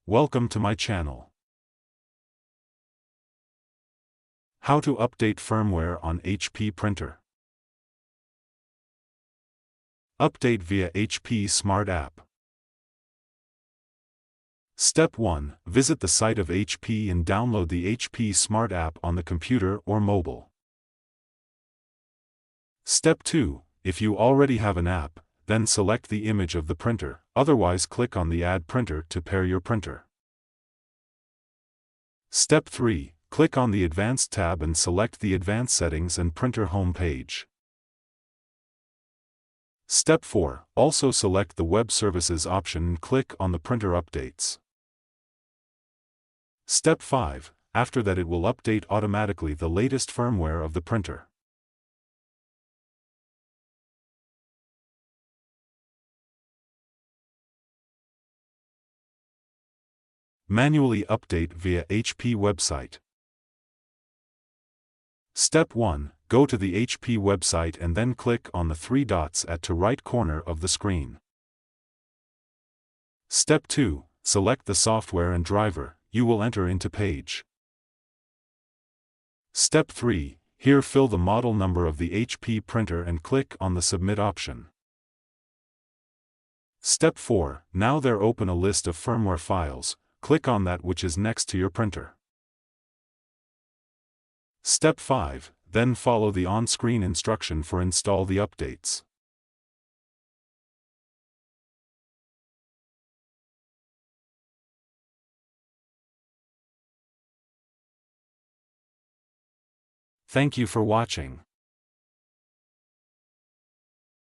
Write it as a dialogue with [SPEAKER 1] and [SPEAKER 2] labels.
[SPEAKER 1] Welcome to my channel. How to update firmware on HP printer. Update via HP Smart App. Step 1. Visit the site of HP and download the HP Smart App on the computer or mobile. Step 2. If you already have an app, then select the image of the printer, otherwise click on the Add Printer to pair your printer. Step 3. Click on the Advanced tab and select the Advanced Settings and Printer Home page. Step 4. Also select the Web Services option and click on the Printer Updates. Step 5. After that it will update automatically the latest firmware of the printer. Manually update via HP website. Step 1. Go to the HP website and then click on the three dots at the right corner of the screen. Step 2. Select the software and driver you will enter into page. Step 3. Here fill the model number of the HP printer and click on the Submit option. Step 4. Now there open a list of firmware files. Click on that which is next to your printer. Step 5. Then follow the on-screen instruction for install the updates. Thank you for watching.